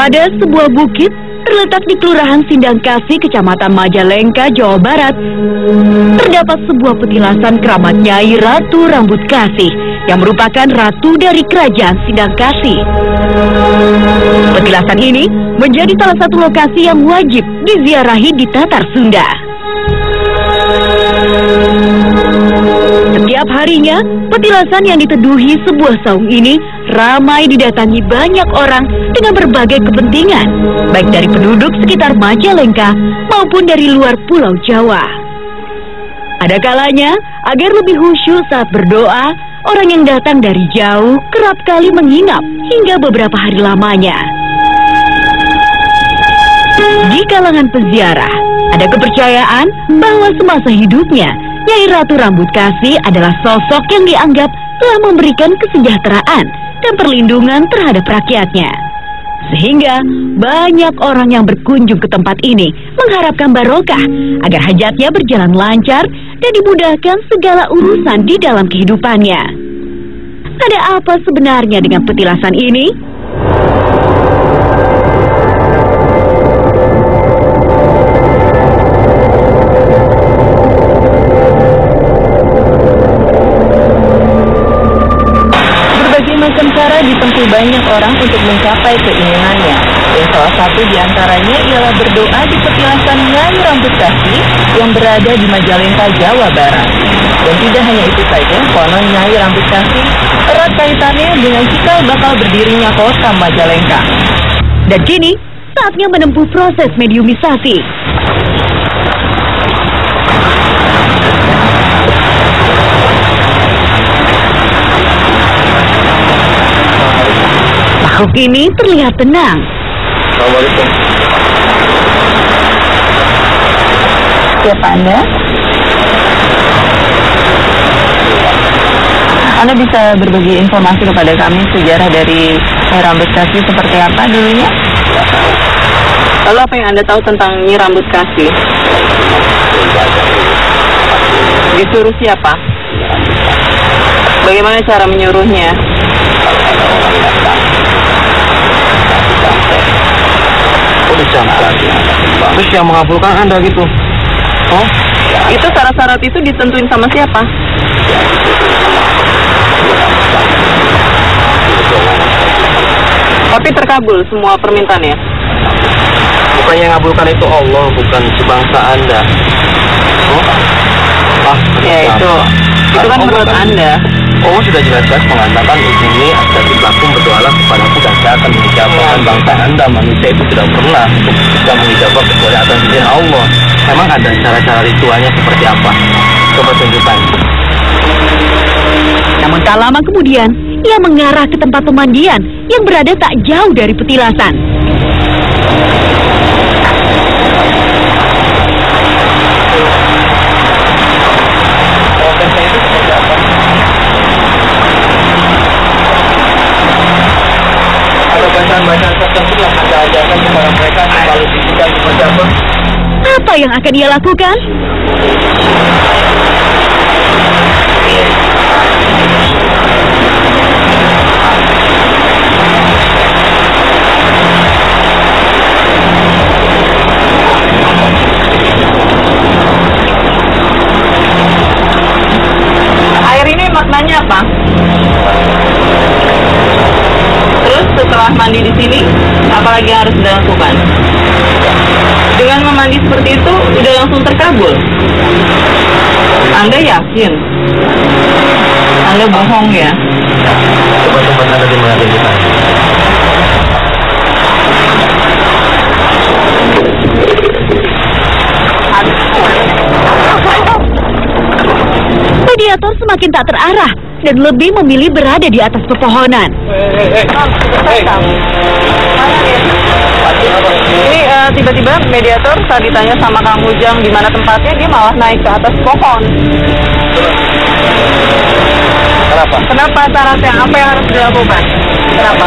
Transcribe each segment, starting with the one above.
Pada sebuah bukit terletak di Kelurahan Sindangkasih, Kecamatan Majalengka, Jawa Barat, terdapat sebuah petilasan keramat Nyai Ratu Rambut Kasih yang merupakan ratu dari Kerajaan Sindangkasih. Petilasan ini menjadi salah satu lokasi yang wajib diziarahi di Tatar Sunda. Setiap harinya, petilasan yang diteduhi sebuah saung ini ramai didatangi banyak orang dengan berbagai kepentingan, baik dari penduduk sekitar Majalengka maupun dari luar Pulau Jawa. Ada kalanya, agar lebih khusyuk saat berdoa, orang yang datang dari jauh kerap kali menginap hingga beberapa hari lamanya. Di kalangan peziarah, ada kepercayaan bahwa semasa hidupnya, Nyai Ratu Rambut Kasih adalah sosok yang dianggap telah memberikan kesejahteraan dan perlindungan terhadap rakyatnya. Sehingga banyak orang yang berkunjung ke tempat ini mengharapkan barokah agar hajatnya berjalan lancar dan dimudahkan segala urusan di dalam kehidupannya. Ada apa sebenarnya dengan petilasan ini? Cara ditempuh banyak orang untuk mencapai keinginannya, dan salah satu diantaranya ialah berdoa di petilasan Nyai Rambut Kasih yang berada di Majalengka, Jawa Barat. Dan tidak hanya itu saja, konon Nyai Rambut Kasih erat kaitannya dengan cikal bakal berdirinya kota Majalengka. Dan kini saatnya menempuh proses mediumisasi. Makhluk ini terlihat tenang. Assalamualaikum. Siapa Anda? Anda bisa berbagi informasi kepada kami sejarah dari Nyai Rambut Kasih seperti apa dulunya? Lalu apa yang Anda tahu tentang Nyai Rambut Kasih? Disuruh siapa? Bagaimana cara menyuruhnya? Terus yang mengabulkan Anda gitu? Oh? Itu syarat-syarat itu ditentuin sama siapa? Tapi terkabul semua permintaannya? Bukannya yang mengabulkan itu Allah, bukan sebangsa Anda. Oh? Ya itu kan menurut Anda. Oh, sudah jelas-jelas mengatakan ini agar berlaku berdoalah kepadaku dan saya akan mengijabahkan bangsa Anda. Manusia itu tidak pernah untuk bisa mengijabah kecuali atas izin Allah. Memang ada cara-cara ritualnya seperti apa? Coba tunjukkan. Namun tak lama kemudian, ia mengarah ke tempat pemandian yang berada tak jauh dari petilasan. Bacaan tertentu yang Anda ajarkan kepada mereka kalau dibuka seperti apa? Apa yang akan ia lakukan? Air ini maknanya apa? Setelah mandi di sini, apalagi yang harus dilakukan? Dengan memandi seperti itu, udah langsung terkabul. Anda yakin? Anda bohong ya? Coba tempat Anda di mana tunjukkan. Mediator semakin tak terarah dan lebih memilih berada di atas pepohonan. Ini tiba-tiba mediator saat ditanya sama Kang Ujang di mana tempatnya, dia malah naik ke atas pohon. Kenapa? Kenapa syaratnya? Apa yang harus dilakukan? Kenapa?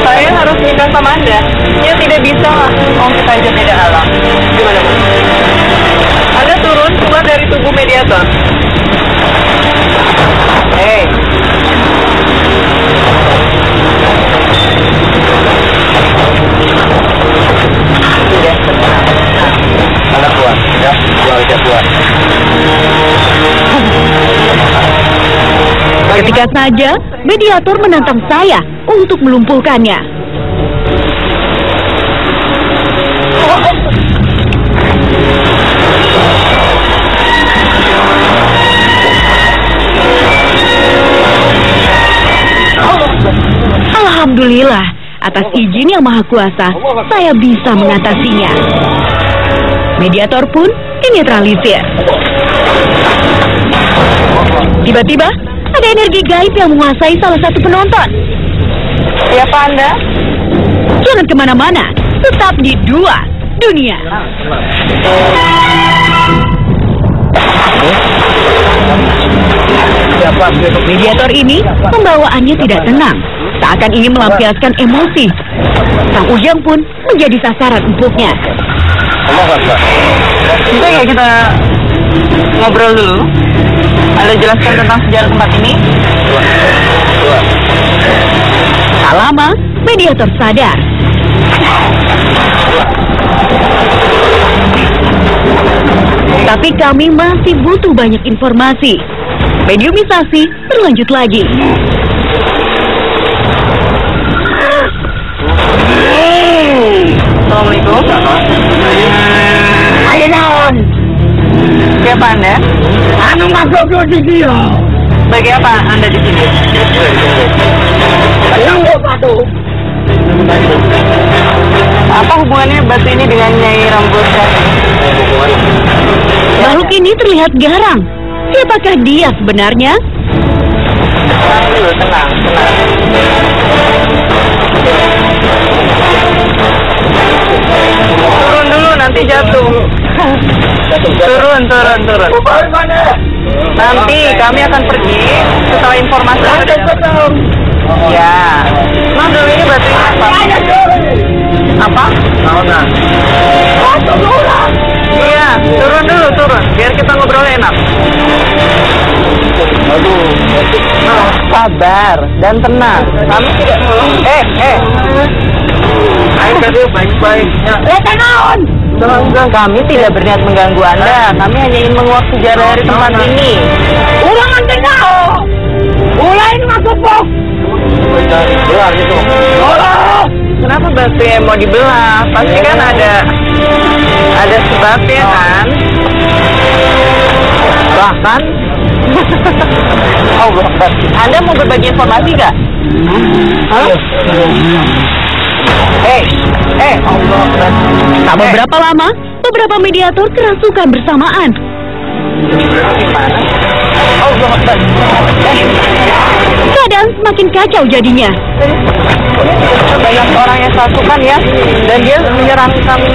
Saya harus nikah sama Anda. Ya tidak bisa lah. Oh, kita aja beda alam. Gimana? Anda turun keluar dari tubuh mediator. Hei. Sudah tenang. Anda keluar, ya, keluar aja keluar. Ketika saja mediator menantang saya untuk melumpuhkannya. Alhamdulillah, atas izin yang maha kuasa, saya bisa mengatasinya. Mediator pun dinetralisir. Tiba-tiba, ada energi gaib yang menguasai salah satu penonton. Siapa Anda? Jangan kemana-mana, tetap di Dua Dunia. Mediator ini pembawaannya tidak tenang, seakan ingin melampiaskan emosi. Sang Ujang pun menjadi sasaran empuknya. Bisa nggak kita ngobrol dulu? Anda jelaskan tentang sejarah tempat ini? Tak lama, mediator sadar. Tapi kami masih butuh banyak informasi. Mediumisasi berlanjut lagi. Assalamualaikum. Ayo naon? Siapa Anda? Anu masuk di dia. Bagi apa Anda di sini? Tunggu batu. Apa hubungannya batu ini dengan Nyai Rambut Syari? Makhluk ini terlihat garang. Siapakah dia sebenarnya? Tenang dulu, tenang. Turun dulu, nanti jatuh. Turun. Nanti kami akan pergi setelah informasi. Ya. Nah, dulu ini batunya apa? Apa? Iya, turun dulu. Biar kita ngobrol enak. Sabar dan tenang. Kami tidak. Ayo tadi baik-baiknya. Naon? Kami tidak berniat mengganggu Anda. Kami hanya ingin menguak sejarah dari tempat ini. Ulang ante naon? Ulain masuk bos. Belah gitu. Kenapa batunya mau dibelah? Pasti kan ada sebabnya kan? Bahkan Allah, Anda mau berbagi informasi nggak? Allah. Tak beberapa lama, beberapa mediator kerasukan bersamaan. Allah. Keadaan semakin kacau jadinya. Banyak orang yang kerasukan ya, dan dia menyerang kami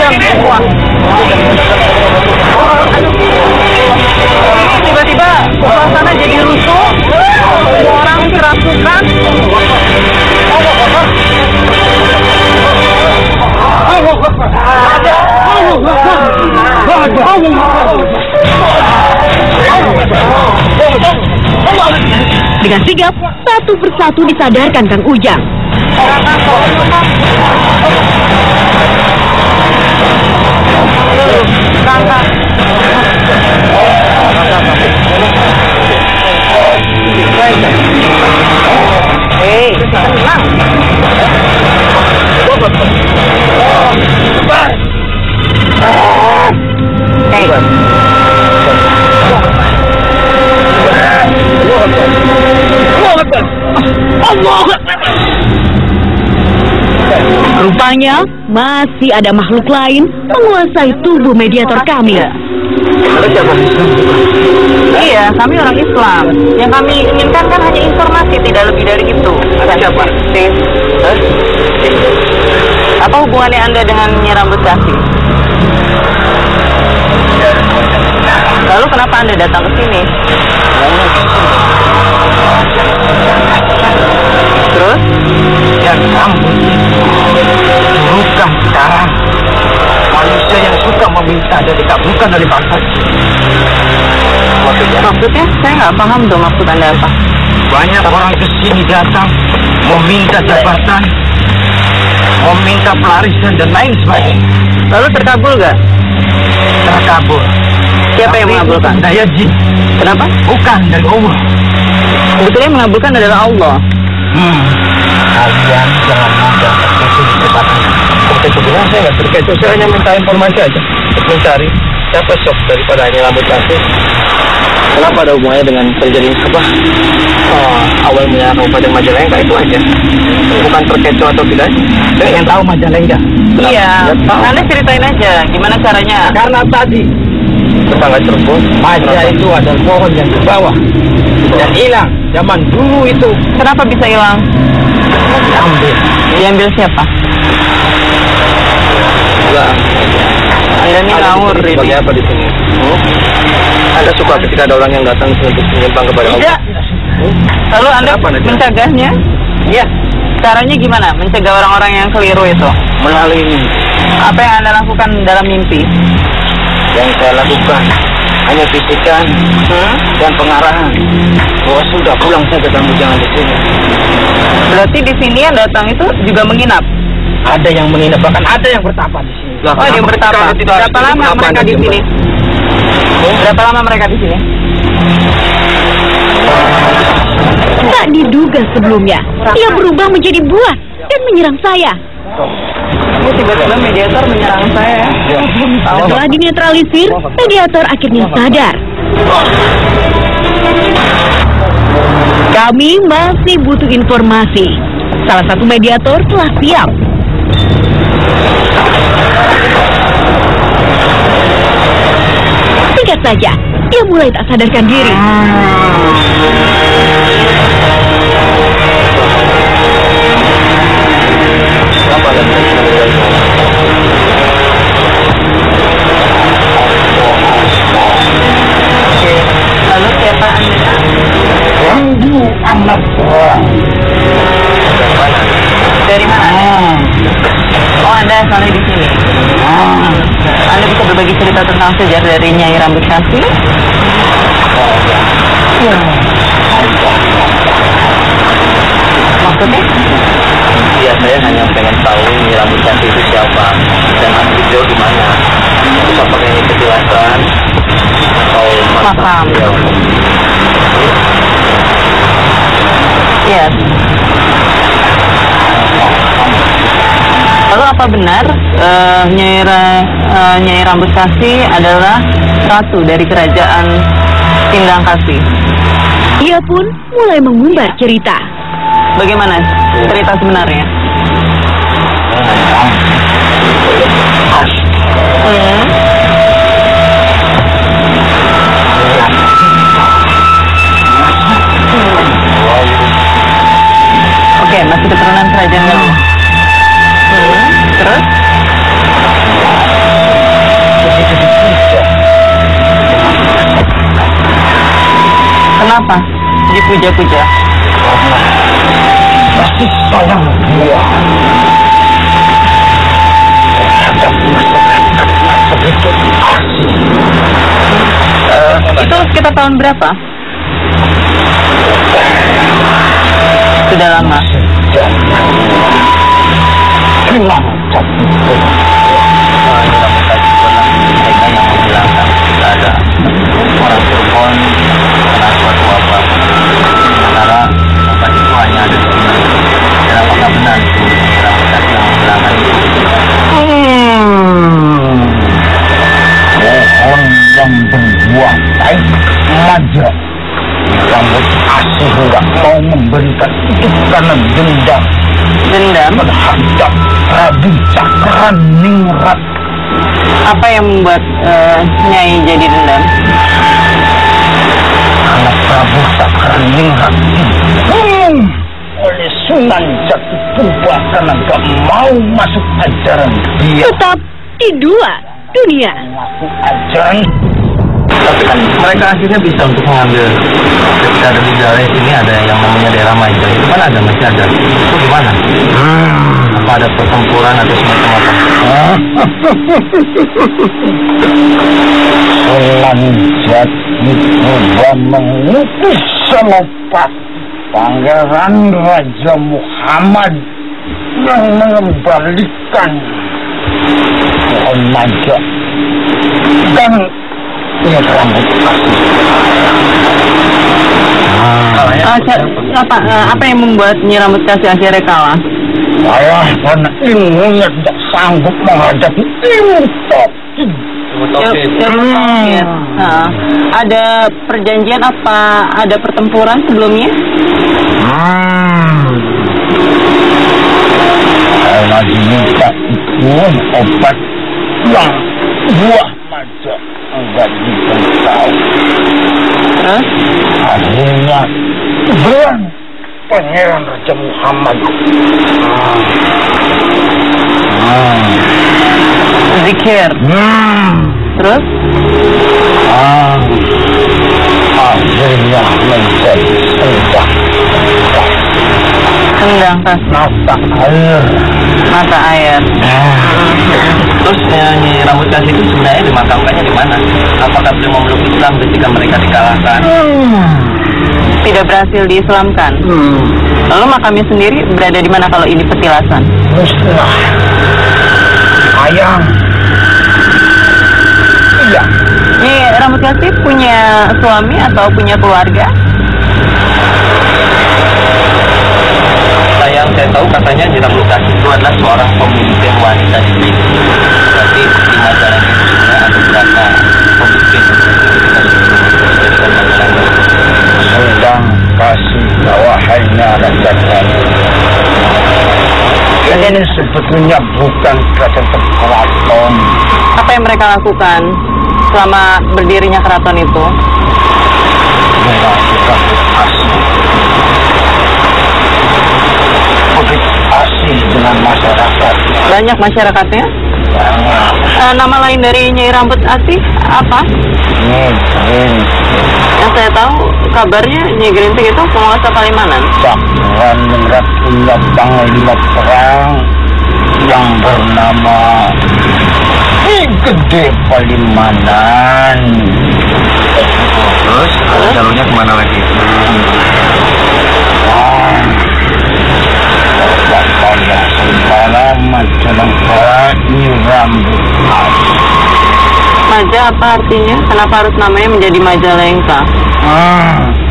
jam semua. Tiba-tiba suasana jadi rusuh, semua orang kerasukan. Dengan sigap, satu persatu disadarkan Kang Ujang. Tenang. Rupanya masih ada makhluk lain menguasai tubuh mediator kami. Iya, kami orang Islam. Yang kami inginkan kan hanya informasi, tidak lebih dari itu. Siapa? Apa hubungannya Anda dengan Nyai Rambut Syari? Lalu kenapa Anda datang ke sini? Terus? Yang rambut bukan sekarang manusia yang suka meminta dan dikabulkan dari bangsa. Maksudnya? Saya nggak paham dong maksud Anda apa. Banyak orang ke sini datang meminta jabatan, meminta pelarisan dan lain sebagainya. Lalu terkabul gak? Terkabul. Siapa yang mengabulkan? Daya jin. Kenapa? Bukan dari Allah. Sebetulnya yang mengabulkan adalah Allah. Kalian jangan mudah terkecoh di tempatnya. Terkecoh bilang saya nggak terkecoh, saya hanya minta informasi aja untuk mencari siapa sok daripada hanya rambut kasih. Kenapa ada hubungannya dengan terjadinya apa? Awalnya Kabupaten Majalengka itu aja. Bukan terkecoh atau tidak. Saya ingin tahu Majalengka. Iya. Anda ceritain aja gimana caranya. Karena tadi tetangga Cirebon, Maja itu ada pohon yang di bawah dan hilang zaman dulu itu. Kenapa bisa hilang? Diambil. Diambil siapa? Enggak. Anda ini ngawur ini. Sebagai apa di sini? Anda suka ketika ada orang yang datang untuk menyimpang kepada Allah? Tidak. Lalu Anda mencegahnya? Iya. Caranya gimana? Mencegah orang-orang yang keliru itu? Melalui mimpi. Apa yang Anda lakukan dalam mimpi? Yang saya lakukan hanya bisikan dan pengarahan bahwa sudah pulang saja, kamu jangan di sini. Berarti di sini yang datang itu juga menginap? Ada yang menginap, bahkan ada yang bertapa di sini. Oh, yang bertapa. Berapa lama mereka di sini? Berapa lama mereka di sini? Tak diduga sebelumnya, ia berubah menjadi buah dan menyerang saya. Tiba-tiba mediator menyerang saya. Setelah dinetralisir, mediator akhirnya sadar. Kami masih butuh informasi. Salah satu mediator telah siap. Singkat saja, ia mulai tak sadarkan diri. Lalu siapa Anda? Ganggu anak orang. Dari mana? Oh, Anda asalnya di sini. Anda bisa berbagi cerita tentang sejarah dari Nyai Rambut Kasih? Maksudnya? Iya, saya hanya pengen tahu Nyai Rambut Kasih itu siapa dan asli beliau di mana. Bisa pakai kejelasan atau Makam. Iya. Lalu apa benar Nyai Rambut Kasih adalah ratu dari kerajaan Sindang Kasih? Ia pun mulai mengumbar cerita. Bagaimana cerita sebenarnya? Oke, masih keturunan kerajaan Galuh. Terus? Kenapa dipuja-puja? kasih sayang dia terhadap masyarakat sedikit asing. Itu sekitar tahun berapa? Sudah lama. Hilang jati mereka yang menghilangkan tidak ada orang Cirebon karena suatu wabah. Sementara obat itu hanya ada di sini. Dan apakah benar itu rambut yang menghilangkan itu? Pohon yang berbuah baik saja. Rambut asih tidak mau memberikan itu karena dendam. Dendam? Terhadap Prabu Cakraningrat. Apa yang membuat Nyai jadi dendam? Anak Prabu Cakraningrat oleh Sunan Jatipurba karena gak mau masuk ajaran dia. Tetap di dua dunia. Masuk ajaran. Tapi kan mereka akhirnya bisa untuk mengambil. Ketika ada di daerah ini ada yang namanya daerah Maja. Itu kan ada masih ada. Itu gimana? Apa ada pertempuran atau semacam apa? Sunan Jatipurba mengutus selepas Pangeran Raja Muhammad yang mengembalikan Muhammad dan Nyi Rambut Kasih. Apa yang membuat Nyi Rambut Kasih akhirnya kalah? Kalah karena ilmunya tidak sanggup menghadapi ilmu tauhid. Ada perjanjian apa? Ada pertempuran sebelumnya? Karena diminta ikut obat yang buah maja enggak diberitahu. Terus? Akhirnya bilang Pangeran Raja Muhammad Zikir. Terus? Akhirnya menjadi mata air. Terus Nyi Rambut Kasih itu sebenarnya dimakamkannya di mana? Apakah beliau memeluk Islam ketika mereka dikalahkan? Tidak berhasil diislamkan. Lalu makamnya sendiri berada di mana kalau ini petilasan? Musnah. Ayang. Iya. Nyi Rambut Kasih punya suami atau punya keluarga? Yang saya tahu katanya Nyi Rambut Kasih itu adalah seorang pemimpin wanita di sini. Berarti di majalah itu sebenarnya ada beberapa pemimpin Sedang kasih bawahannya Raja Kasih. Ini sebetulnya bukan keraton keraton. Apa yang mereka lakukan selama berdirinya keraton itu? Asih dengan masyarakat. Banyak masyarakatnya? Banyak. Nama lain dari Nyai Rambut Asih apa? Yang saya tahu kabarnya Nyai Gerinting itu penguasa Palimanan. Bahkan menurut punya panglima perang yang bernama Ki Gede Palimanan. Terus jalurnya kemana lagi? Bapaknya sembara majalah Nyi Rambut Kasih. Maja apa artinya? Kenapa harus namanya menjadi Majalengka?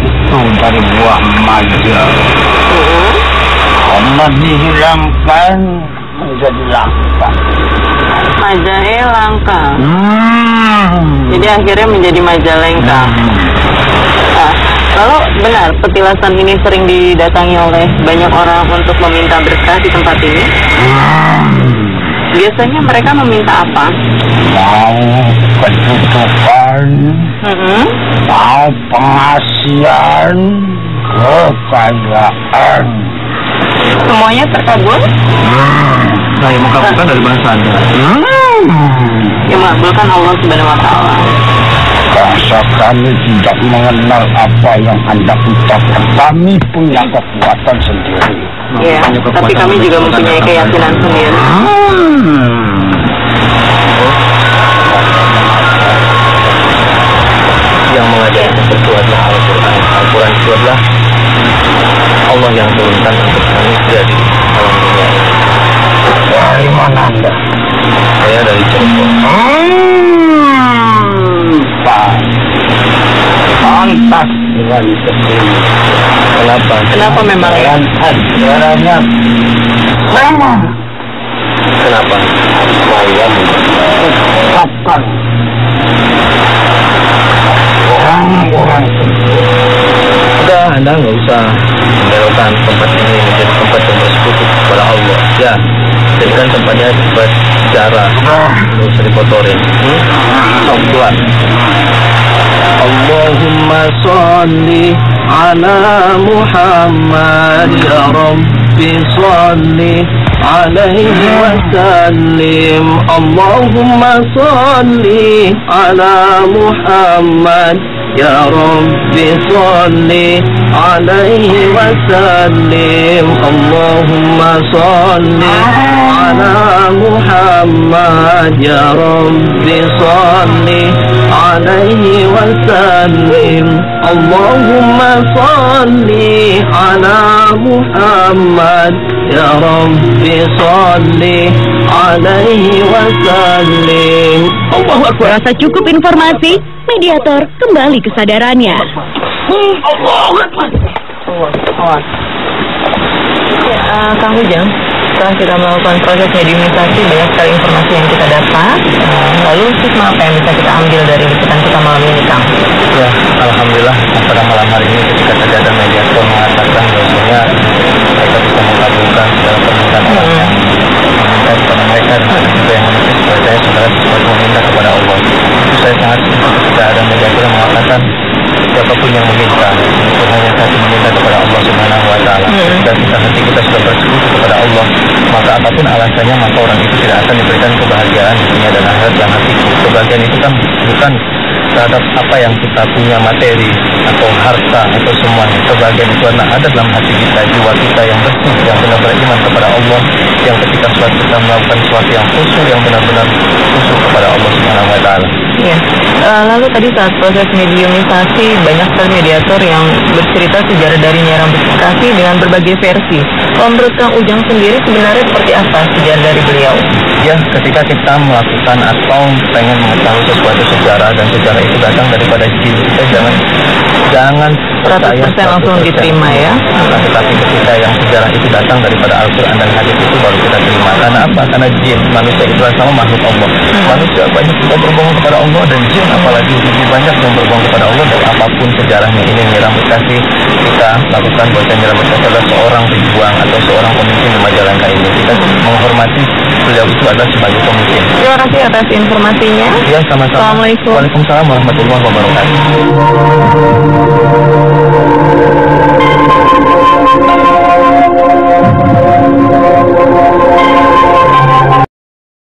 Itu dari buah maja. Karena dihilangkan menjadi langka. Majae langka. Jadi akhirnya menjadi Majalengka. Nah, lalu benar petilasan ini sering didatangi oleh banyak orang untuk meminta berkah di tempat ini? Biasanya mereka meminta apa? Mau kedudukan, mau pengasihan, kekayaan. Semuanya terkabul? Nah, yang mengabulkan dari bahasa Anda. Yang mengabulkan Allah Subhanahu wa Ta'ala. Bangsa kami tidak mengenal apa yang Anda ucapkan. Kami punya kekuatan sendiri. Iya, tapi kami juga mempunyai keyakinan sendiri. Yang mengajari itu adalah Al-Quran. Al-Quran itu adalah Allah yang turunkan untuk manusia di alam dunia ini. Dari mana Anda? Saya dari Cirebon. Pantas dengan seperti. Kenapa? Kenapa memang? Ajarannya memang. Kenapa? Saya mengucapkan orang-orang itu. Udah, Anda nggak usah membelokkan tempat ini menjadi tempat yang bersekutu kepada Allah. Ya, jadikan tempatnya tempat sejarah. Nggak usah dikotorin. Keluar. Allahumma salli ala Muhammad ya Rabbi salli alaihi wa sallim. Allahumma salli ala Muhammad ya Rabbi salli alaihi wa sallim. Allahumma salli على محمد يا رب صل عليه وسلم اللهم صل على محمد يا رب صل عليه وسلم. Allahu Akbar. Rasa cukup informasi, mediator kembali kesadarannya. Kang Ujang, setelah kita melakukan proses mediumisasi, banyak sekali informasi yang kita dapat. Lalu hikmah apa yang bisa kita ambil dari liputan kita malam ini, Kang? Ya, alhamdulillah pada malam hari ini ketika tadi ada mediator mengatakan bahwasanya mereka bisa mengabulkan segala permintaan orang yang meminta kepada mereka dan juga yang meminta kepada saya saudara sesuatu meminta kepada Allah. Itu saya sangat setuju ketika ada mediator yang mengatakan siapapun yang meminta itu hanya satu meminta kepada Allah Subhanahu wa Ta'ala. Ketika hati kita sudah bersekutu kepada Allah, maka apapun alasannya maka orang itu tidak akan diberikan kebahagiaan di dunia dan akhirat yang hakiki. Kebahagiaan itu kan bukan terhadap apa yang kita punya, materi atau harta atau semuanya. Kebahagiaan itu ada dalam hati kita, jiwa kita yang bersih, yang benar-benar iman kepada Allah, yang ketika suatu kita melakukan sesuatu yang khusyuk, yang benar-benar khusyuk kepada Allah Subhanahu wa Ta'ala. Iya. Lalu tadi saat proses mediumisasi banyak sekali mediator yang bercerita sejarah dari Nyai Rambut Kekasih dengan berbagai versi. Kalau menurut Kang Ujang sendiri sebenarnya seperti apa sejarah dari beliau? Ya, ketika kita melakukan atau pengen mengetahui sesuatu sejarah dan sejarah itu datang daripada jin, kita jangan 100% langsung diterima ya. Tetapi ketika yang sejarah itu datang daripada Al-Quran dan hadis itu baru kita terima. Karena apa? Karena jin, manusia itu sama makhluk Allah. Manusia banyak juga berbohong kepada Allah dan jin apalagi lebih banyak yang berbohong kepada Allah. Dan apapun sejarahnya ini Nyai Rambut Kasih, kita lakukan bahwa Nyai Rambut Kasih adalah seorang pejuang atau seorang pemimpin di Majalengka ini. Kita menghormati beliau itu adalah sebagai pemimpin. Terima kasih atas informasinya. Ya, sama-sama. Assalamualaikum. Waalaikumsalam warahmatullahi wabarakatuh.